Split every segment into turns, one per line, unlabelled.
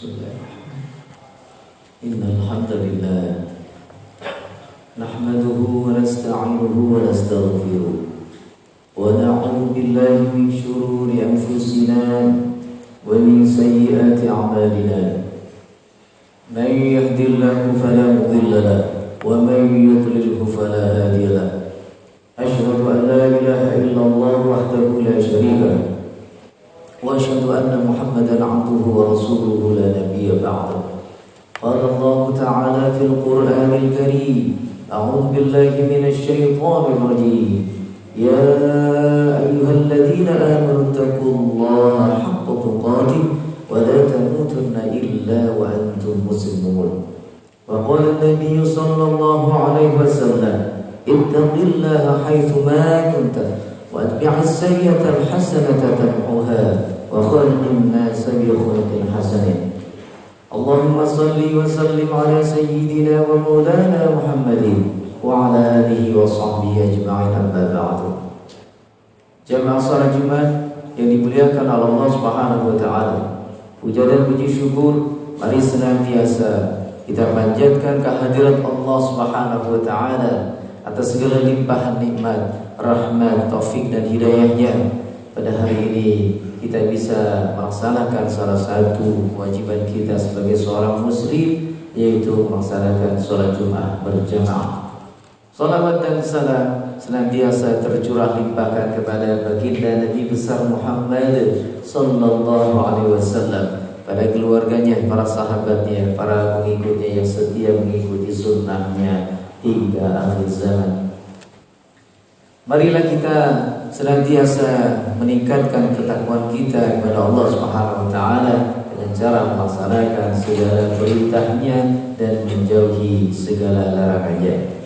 Bismillahirrahmanirrahim. Innal hamdalillah nahmaduhu wa nasta'inuhu wa nastaghfiruh wa na'udzu billahi min shururi anfusina wa min sayyiati a'malina. Man yahdihillahu fala mudilla lahu wa man yudlilhu fala hadiya lahu. Asyhadu an la ilaha illallah wahdahu la syarika lahu wa asyhadu anna Muhammadan 'abduhu wa rasuluhu la nabiyya ba'dahu. Qala Allah ta'ala fil Qur'anil Karim, a'udzu billahi minasy syaithanir rajim. Ya ayyuhalladzina amanu taqullaha haqqa tuqatih wa la tamutunna illa wa antum muslimun. Wa qala an-nabiy sallallahu alaihi wasallam, ittaqillaha haitsu ma kunta wa atbi'is sayyi'ata al-hasanata tamhuha wa khaliqin nasa bi khuluqin hasanin. Allahumma salli wa sallim ala sayyidina wa maulana Muhammadin wa ala alihi wa sahbihi ajma'in, amma ba'du. Jamaah salat Jumat yang dimuliakan oleh Allah Subhanahu wa taala, puja dan puji syukur mari senantiasa kita panjatkan kehadirat Allah Subhanahu wa taala atas segala limpahan nikmat, rahmat, taufik dan hidayahnya. Pada hari ini kita bisa melaksanakan salah satu kewajiban kita sebagai seorang muslim, yaitu melaksanakan sholat Jumat berjamaah. Salawat dan salam senantiasa tercurah limpahkan kepada baginda Nabi besar Muhammad sallallahu alaihi wasallam, pada keluarganya, para sahabatnya, para pengikutnya yang setia mengikuti sunnahnya hingga akhir zaman. Marilah kita senantiasa meningkatkan ketakwaan kita kepada Allah Subhanahu wa taala dengan cara melaksanakan segala perintahnya dan menjauhi segala larangannya.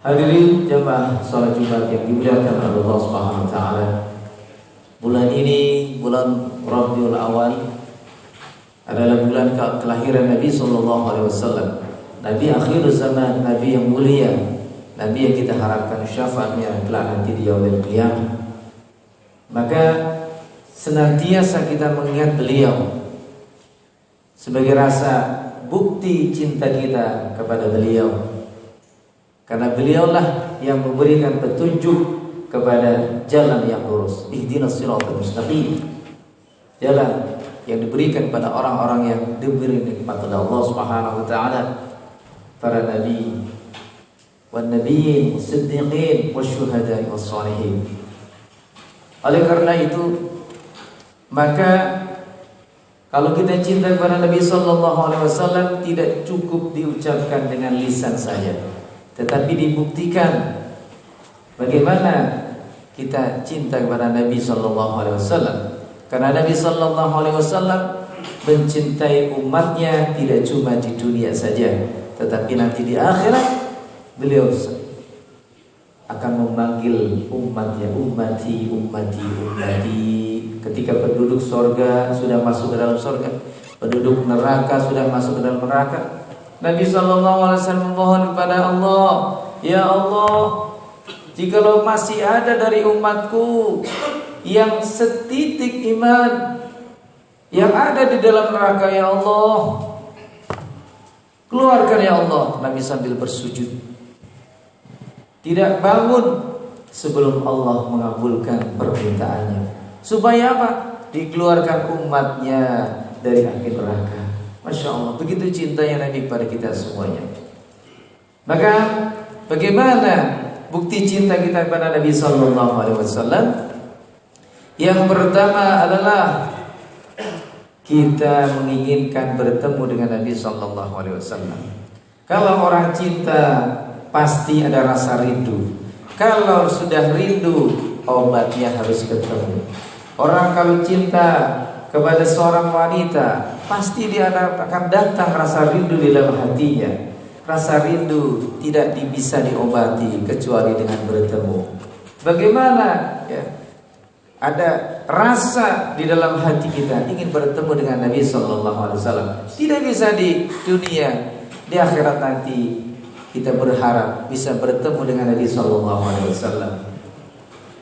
Hadirin jamaah salat Jumat yang dimuliakan oleh Allah Subhanahu wa taala, bulan ini, bulan Rabiul Awal, adalah bulan kelahiran Nabi sallallahu alaihi wasallam, Nabi akhir zaman, Nabi yang mulia, Nabi yang kita harapkan syafaatnya kelak nanti di yaumil qiyamah. Maka senantiasa kita mengingat beliau sebagai rasa bukti cinta kita kepada beliau, karena beliaulah yang memberikan petunjuk kepada jalan yang lurus. Ihdinas siratal mustaqim, jalan yang diberikan pada orang-orang yang diberi nikmat oleh Allah Subhanahu wa taala, para nabi, wan nabiyyin, siddiqin, wasyuhada'i wassalihin. Oleh karena itu, maka kalau kita cinta kepada Nabi sallallahu alaihi wasallam tidak cukup diucapkan dengan lisan saja, tetapi dibuktikan bagaimana kita cinta kepada Nabi sallallahu alaihi wasallam. Karena Nabi sallallahu alaihi wasallam mencintai umatnya tidak cuma di dunia saja, tetapi nanti di akhirat beliau akan memanggil umatnya, ummati, ummati, ummati. Ketika penduduk surga sudah masuk ke dalam surga, penduduk neraka sudah masuk ke dalam neraka, Nabi SAW memohon kepada Allah, ya Allah, jikalau masih ada dari umatku yang setitik iman yang ada di dalam neraka, ya Allah, keluarkan ya Allah. Nabi sambil bersujud, tidak bangun sebelum Allah mengabulkan permintaannya. Supaya apa? Dikeluarkan umatnya dari api neraka. Masya Allah, begitu cintanya Nabi kepada kita semuanya. Maka bagaimana bukti cinta kita kepada Nabi Sallallahu Alaihi Wasallam? Yang pertama adalah kita menginginkan bertemu dengan Nabi Sallallahu Alaihi Wasallam. Kalau orang cinta pasti ada rasa rindu. Kalau sudah rindu, obatnya harus ketemu. Orang kalau cinta kepada seorang wanita, pasti dia akan datang rasa rindu di dalam hatinya. Rasa rindu tidak bisa diobati kecuali dengan bertemu. Bagaimana ya? Ada rasa di dalam hati kita ingin bertemu dengan Nabi Sallallahu Alaihi Wasallam. Tidak bisa di dunia, di akhirat nanti kita berharap bisa bertemu dengan Nabi Sallallahu Alaihi Wasallam.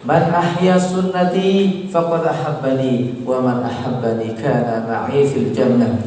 Man ahya sunnati faqad ahabbani wa man ahabbani kana ma'i fil jannah.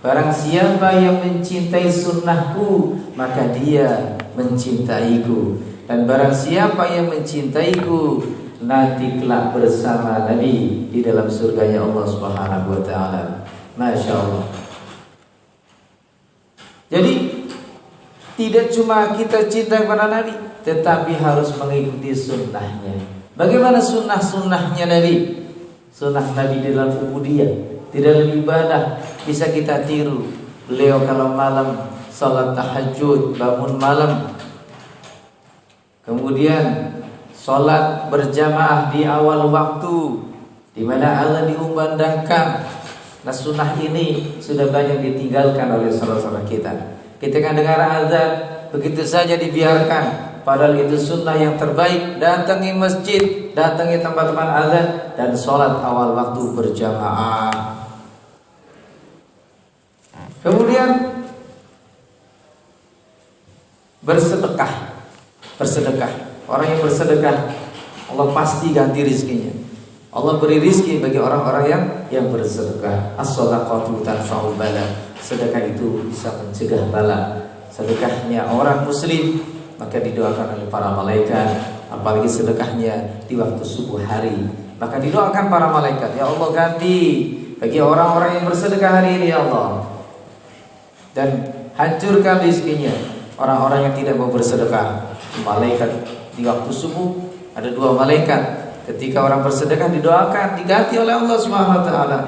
Barang siapa yang mencintai sunnahku, maka dia mencintaiku. Dan barang siapa yang mencintaiku, nanti kelak bersama Nabi di dalam surganya Allah Subhanahu wa taala. Masya Allah. Jadi tidak cuma kita cinta kepada Nabi, tetapi harus mengikuti sunnahnya. Bagaimana sunnah-sunnahnya Nabi? Sunnah Nabi di dalam ubudiyah, di dalam ibadah bisa kita tiru. Beliau kalau malam salat tahajud, bangun malam, kemudian salat berjamaah di awal waktu, di mana azan diumandangkan. Nah, sunnah ini sudah banyak ditinggalkan oleh saudara-saudara kita. Ketika dengar azan, begitu saja dibiarkan. Padahal itu sunnah yang terbaik. Datangi masjid, datangi tempat-tempat azan, dan sholat awal waktu berjamaah. Kemudian bersedekah. Orang yang bersedekah, Allah pasti ganti rizkinya. Allah beri rizki bagi orang-orang yang bersedekah. As-shadaqatu tanfa'u bala. Sedekah itu bisa mencegah bala. Sedekahnya orang muslim maka didoakan oleh para malaikat. Apalagi sedekahnya di waktu subuh hari, maka didoakan para malaikat, ya Allah ganti bagi orang-orang yang bersedekah hari ini ya Allah, dan hancurkan rizkinya orang-orang yang tidak mau bersedekah. Malaikat di waktu subuh ada 2 malaikat, ketika orang bersedekah didoakan, diganti oleh Allah Subhanahu wa taala.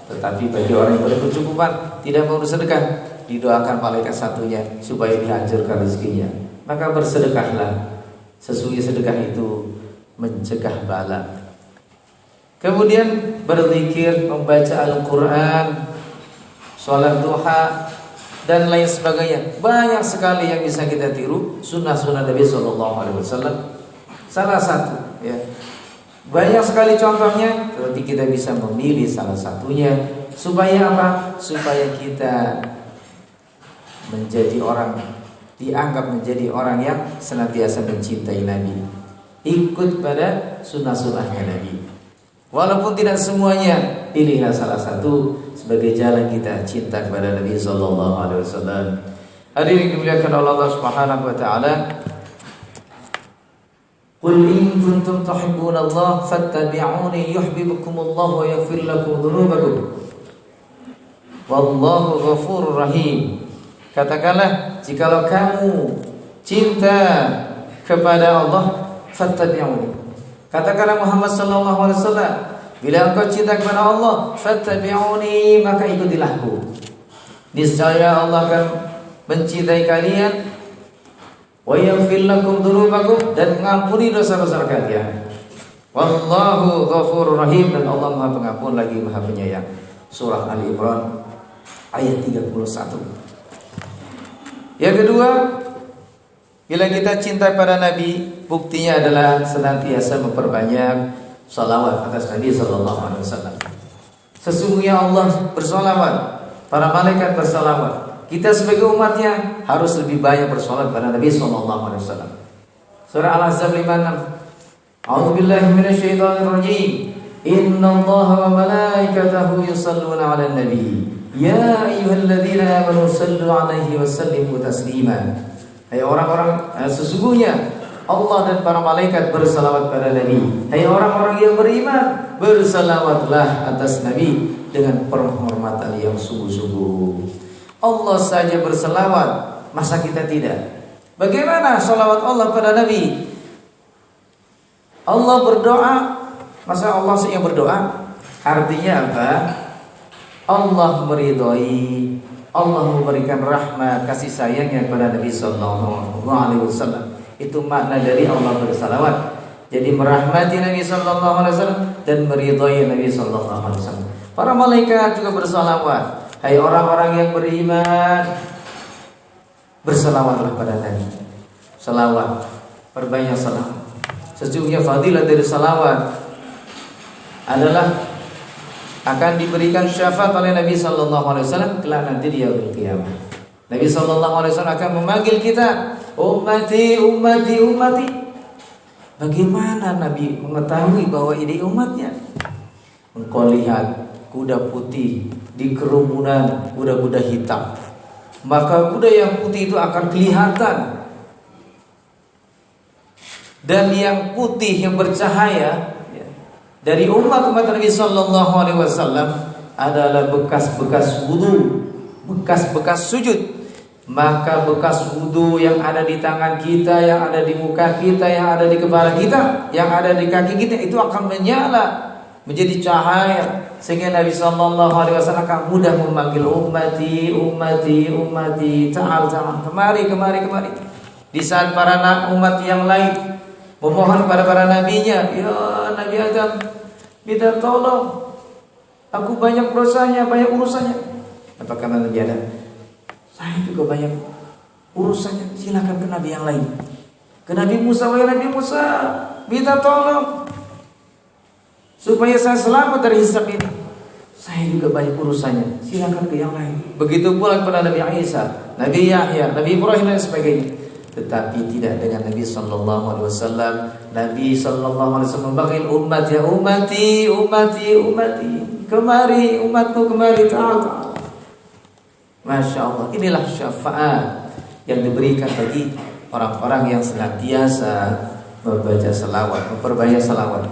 Tetapi bagi orang yang berkecukupan tidak mau bersedekah, didoakan malaikat satunya supaya dihancurkan rezekinya. Maka bersedekahlah, sesungguhnya sedekah itu mencegah bala. Kemudian berzikir, membaca Al-Quran, sholat duha, dan lain sebagainya. Banyak sekali yang bisa kita tiru sunnah-sunnah Nabi SAW. Salah satu, ya, banyak sekali contohnya, berarti kita bisa memilih salah satunya. Supaya apa? Supaya kita menjadi orang, dianggap menjadi orang yang senantiasa mencintai Nabi, ikut pada sunnah-sunnahnya Nabi. Walaupun tidak semuanya, pilihlah salah satu sebagai jalan kita cinta kepada Nabi sallallahu alaihi wasallam. Hadirin dimuliakan oleh Allah Subhanahu wa taala. Qul in kuntum tuhibbunallaha fattabi'uni yuhibbukumullah wa yaghfir lakum dzunubakum. Wallahu ghafurur rahim. Katakanlah, jikalau kamu cinta kepada Allah, fattabi'uni. Katakanlah Muhammad sallallahu alaihi wasallam, bila engkau cinta kepada Allah, fattabi'uni, maka ikutilah aku. Niscaya Allah akan mencintai kalian, wa yaghfir lakum dzunubakum, dan mengampuni dosa-dosa kalian. Wallahu ghafurur rahim, dan Allah Maha Pengampun lagi Maha Penyayang. Surah Ali Imran ayat 31. Yang kedua, bila kita cinta pada Nabi, buktinya adalah senantiasa memperbanyak salawat atas Nabi sallallahu alaihi wasallam. Sesungguhnya Allah bersalawat, para malaikat bersalawat. Kita sebagai umatnya harus lebih banyak bersalawat pada Nabi sallallahu alaihi wasallam. Surah Al-Ahzab 56. A'udzubillahi minasyaitonir rajim. Innallaha wa malaikatahu yusholluna 'alan nabi. Ya ayyuhalladzina amanu sallu 'alaihi wa sallimu taslima. Hai orang-orang, sesungguhnya Allah dan para malaikat bersalawat pada Nabi. Hai orang-orang yang beriman, bersalawatlah atas Nabi dengan penghormatan yang sungguh-sungguh. Allah saja bersalawat, masa kita tidak? Bagaimana salawat Allah pada Nabi? Allah berdoa, masa Allah saja berdoa? Artinya apa? Allah meridhai, Allah memberikan rahmat, kasih sayangnya kepada Nabi sallallahu alaihi wasallam. Itu makna dari Allah bersalawat. Jadi merahmati Nabi sallallahu alaihi wasallam dan meridhai Nabi sallallahu alaihi wasallam. Para malaikat juga bersalawat. Hai orang-orang yang beriman, bersalawatlah pada Nabi. Salawat, perbanyak salawat. Sesungguhnya fadilah dari salawat adalah akan diberikan syafaat oleh Nabi sallallahu alaihi wasallam kelak nanti di yaumil qiyamah. Nabi sallallahu alaihi wasallam akan memanggil kita, ummati ummati ummati. Bagaimana Nabi mengetahui bahwa ini umatnya? Engkau lihat kuda putih di kerumunan kuda-kuda hitam, maka kuda yang putih itu akan kelihatan. Dan yang putih yang bercahaya dari umat-umat Nabi Sallallahu Alaihi Wasallam adalah bekas-bekas wudu, bekas-bekas sujud. Maka bekas wudu yang ada di tangan kita, yang ada di muka kita, yang ada di kepala kita, yang ada di kaki kita, itu akan menyala menjadi cahaya, sehingga Nabi Sallallahu Alaihi Wasallam akan mudah memanggil ummati, ummati, ummati, ta'al, ta'al, kemari, kemari, kemari. Di saat para umat yang lain memohon kepada para nabinya, ya Nabi Adam, minta tolong, aku banyak dosanya, banyak urusannya. Apa kata Nabi Adam? Saya juga banyak urusannya, silakan ke Nabi yang lain. Ke Nabi Musa, wahai Nabi Musa, minta tolong supaya saya selamat dari hisab ini. Saya juga banyak urusannya, silakan ke yang lain. Begitu pula kepada Nabi Isa, Nabi Yahya, Nabi Ibrahim dan sebagainya. Tetapi tidak dengan Nabi Sallallahu Alaihi Wasallam. Nabi Sallallahu Alaihi Wasallam memanggil umat, ya ummati, ummati, ummati, kemari umatku, kemari, ta'al. Masya Allah, inilah syafaat yang diberikan bagi orang-orang yang senantiasa membaca selawat, memperbanyak selawat.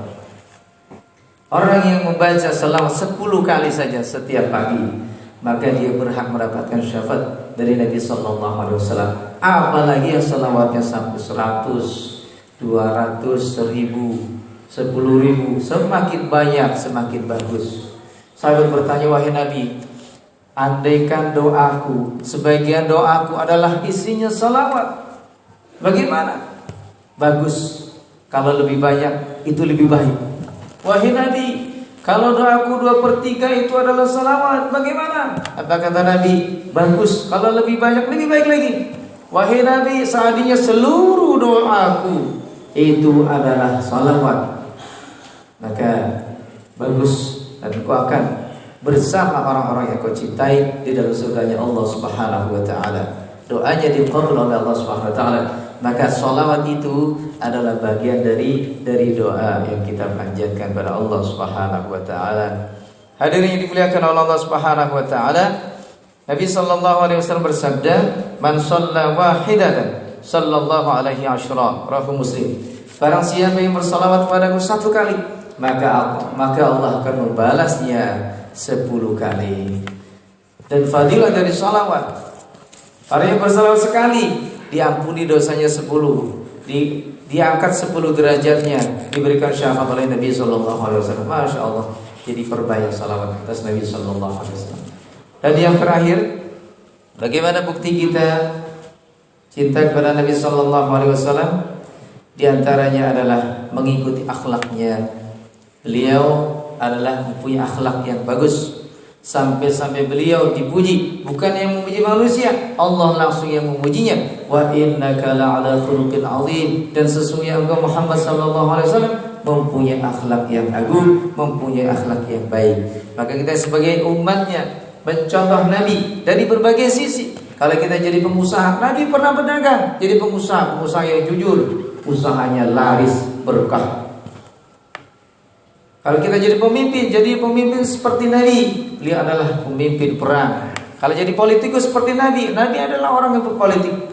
Orang yang membaca selawat 10 kali saja setiap pagi, maka dia berhak mendapatkan syafaat dari Nabi Sallallahu Alaihi Wasallam. Apalagi yang selawatnya sampai 100, 200, 1000, 10.000, semakin banyak semakin bagus. Sahabat bertanya, wahai Nabi, andaikan doaku, sebagian doaku adalah isinya salawat, bagaimana? Bagus. Kalau lebih banyak, itu lebih baik. Wahai Nabi, kalau doaku 2/3 itu adalah salawat, bagaimana? Apa kata Nabi? Bagus. Kalau lebih banyak, lebih baik lagi. Wahai Nabi, seandainya seluruh doaku itu adalah salawat, maka bagus, dan kau akan bersama orang-orang yang kau cintai di dalam surganya Allah Subhanahu wa taala. Doanya diqabul oleh Allah Subhanahu wa taala. Maka salawat itu adalah bagian dari doa yang kita panjatkan pada Allah Subhanahu wa taala. Hadirin yang dimuliakan oleh Allah Subhanahu wa taala, Nabi sallallahu alaihi wasallam bersabda, "Man shalla wahidatan sallallahu alaihi asyra." Rawahu Muslim. Barang siapa yang bersalawat kepadaku 1 kali, maka Allah akan membalasnya 10 kali. Dan fadilah dari salawat, orang yang bersalawat sekali diampuni dosanya 10, diangkat 10 derajatnya, diberikan syafaat oleh Nabi sallallahu alaihi wasallam. Masya Allah. Jadi perbanyak salawat atas Nabi sallallahu alaihi wasallam. Dan yang terakhir, bagaimana bukti kita cinta kepada Nabi sallallahu alaihi wasallam? Di antaranya adalah mengikuti akhlaknya. Beliau adalah mempunyai akhlak yang bagus, sampai beliau dipuji, bukan yang memuji manusia, Allah langsung yang memujinya. Wa innaka la'ala khuluqin 'azim, dan sesungguhnya engkau Muhammad sallallahu alaihi wasallam mempunyai akhlak yang agung, mempunyai akhlak yang baik. Maka kita sebagai umatnya mencontoh Nabi dari berbagai sisi. Kalau kita jadi pengusaha, Nabi pernah berdagang, jadi pengusaha yang jujur, usahanya laris berkah. Kalau kita jadi pemimpin seperti Nabi, beliau adalah pemimpin perang. Kalau jadi politikus seperti Nabi adalah orang yang berpolitik.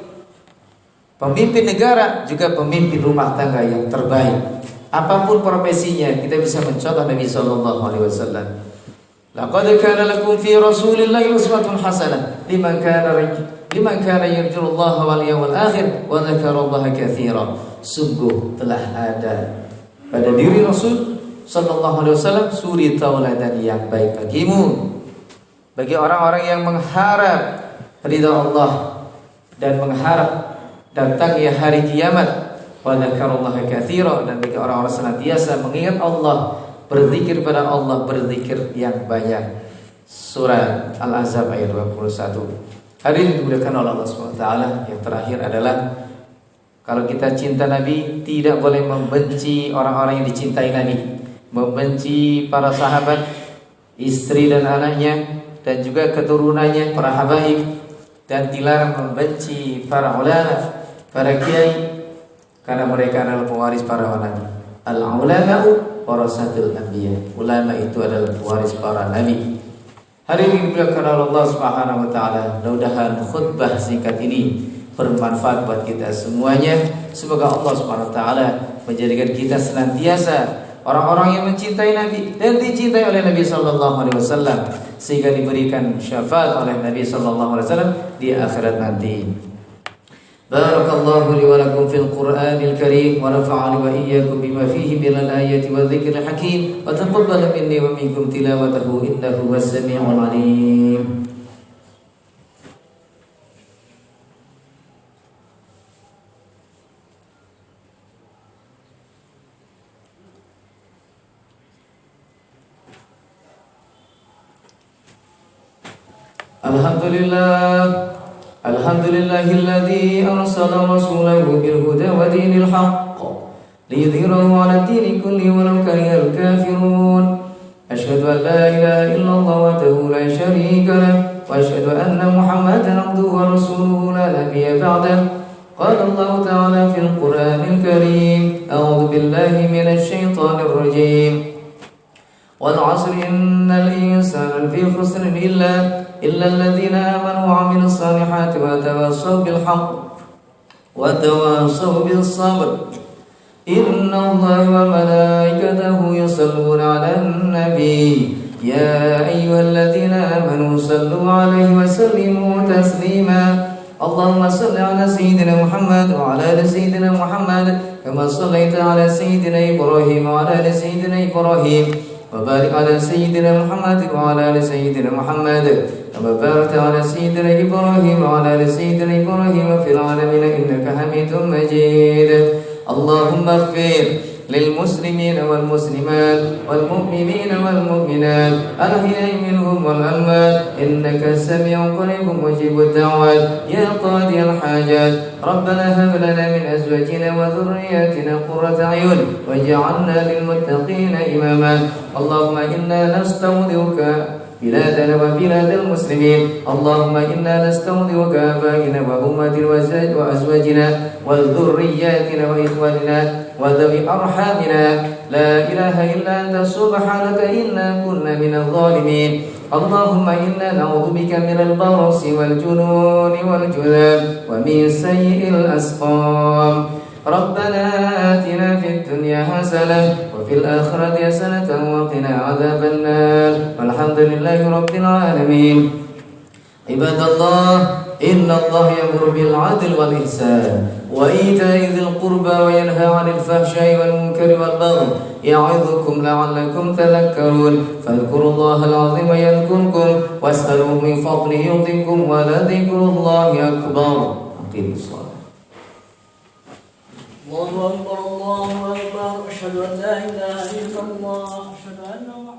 Pemimpin negara juga pemimpin rumah tangga yang terbaik. Apapun profesinya, kita bisa mencontoh Nabi sallallahu alaihi wasallam. Laqad kana lakum fi Rasulillahi uswatun hasanah liman kana yarjullaha wal yawmal akhir wa dzakarallaha katsiran. Sungguh telah ada pada diri Rasul sallallahu alaihi wasallam suri tauladan yang baik bagimu, bagi orang-orang yang mengharap ridha Allah dan mengharap datangnya hari kiamat. Wa dzakarallaha katsiran, dan bagi orang-orang senantiasa mengingat Allah, berzikir pada Allah, berzikir yang banyak. Surah Al-Ahzab ayat 21. Hadirin dimuliakan oleh Allah SWT. Yang terakhir adalah, kalau kita cinta Nabi, tidak boleh membenci orang-orang yang dicintai Nabi, membenci para sahabat, istri dan anaknya, dan juga keturunannya, para habaib, dan dilarang membenci para ulama, para kiai. karena mereka adalah pewaris para nabi. Al-ulama'u warasatul anbiya. Ulama itu adalah pewaris para nabi. Hari ini dimuliakan oleh Allah Subhanahu wa taala. Mudah-mudahan khutbah singkat ini bermanfaat buat kita semuanya. Semoga Allah Subhanahu wa taala menjadikan kita senantiasa orang-orang yang mencintai Nabi dan dicintai oleh Nabi sallallahu alaihi wasallam sehingga diberikan syafaat oleh Nabi sallallahu alaihi wasallam di akhirat nanti. Barakallahu li wa lakum fil Qur'anil Karim wa nafa'ani wa iyyakum bima fihi minal ayati wa dzikril hakim wa taqabbal minni wa minkum tilawatahu innahu was-sami'ul 'alim. Alhamdulillahilladzi arsala rasulahu bil huda wa dinil haqq liyudhhirahu 'ala ad-dini kullihi walau karihal kafirun. Asyhadu an la ilaha illallah wahdahu la syarika lahu wa asyhadu anna Muhammadan 'abduhu wa rasuluhu la nabiyya ba'dahu. Qala Allah ta'ala fil Qur'anil Karim a'udzu billahi minasy syaithanir rajim. Wal 'asri innal insana lafi khusrin illa الذين آمنوا وعملوا الصالحات وتواصوا بالحق وتواصوا بالصبر إن الله وملائكته يصلون على النبي يا أيها الذين آمنوا صلوا عليه وسلموا تسليما اللهم صل على سيدنا محمد وعلى آل سيدنا محمد كما صليت على سيدنا إبراهيم وعلى آل سيدنا إبراهيم وبارك على سيدنا محمد وعلى آل سيدنا محمد كما باركت على سيدنا إبراهيم وعلى آل سيدنا إبراهيم في العالمين إنك حميد مجيد. اللهم اغفر للمسلمين والمسلمات والمؤمنين والمؤمنات الأحياء منهم والأموات إنك سميع قريب مجيب الدعوات يا قاضي الحاجات. ربنا هب لنا من أزواجنا وذرياتنا قرة أعين واجعلنا للمتقين إماما. اللهم إنا نستودعك بلادنا وبلاد المسلمين. اللهم إنا نستودعك آبائنا وأمهاتنا وأزواجنا وذرياتنا وإخواننا وذوي أرحامنا لا إله إلا أنت سبحانك إنا كنا من الظالمين. اللهم إنا نعوذ بك من البرص والجنون والجذام ومن سيء الأسقام. ربنا آتنا في الدنيا حسنة وفي الآخرة حسنة وقنا عذاب النار والحمد لله رب العالمين. عباد الله إن الله يأمر بالعدل والإحسان وإيتاء ذي القربى وينهى عن الفحشاء والمنكر والبغي يعظكم لعلكم تذكرون. فاذكروا الله العظيم يذكركم واسألوه من فضله يعطيكم ولذكر الله أكبر. أقيموا الصلاة.
الله أكبر الله أكبر أشهد أن لا إله إلا الله أشهد أن محمدا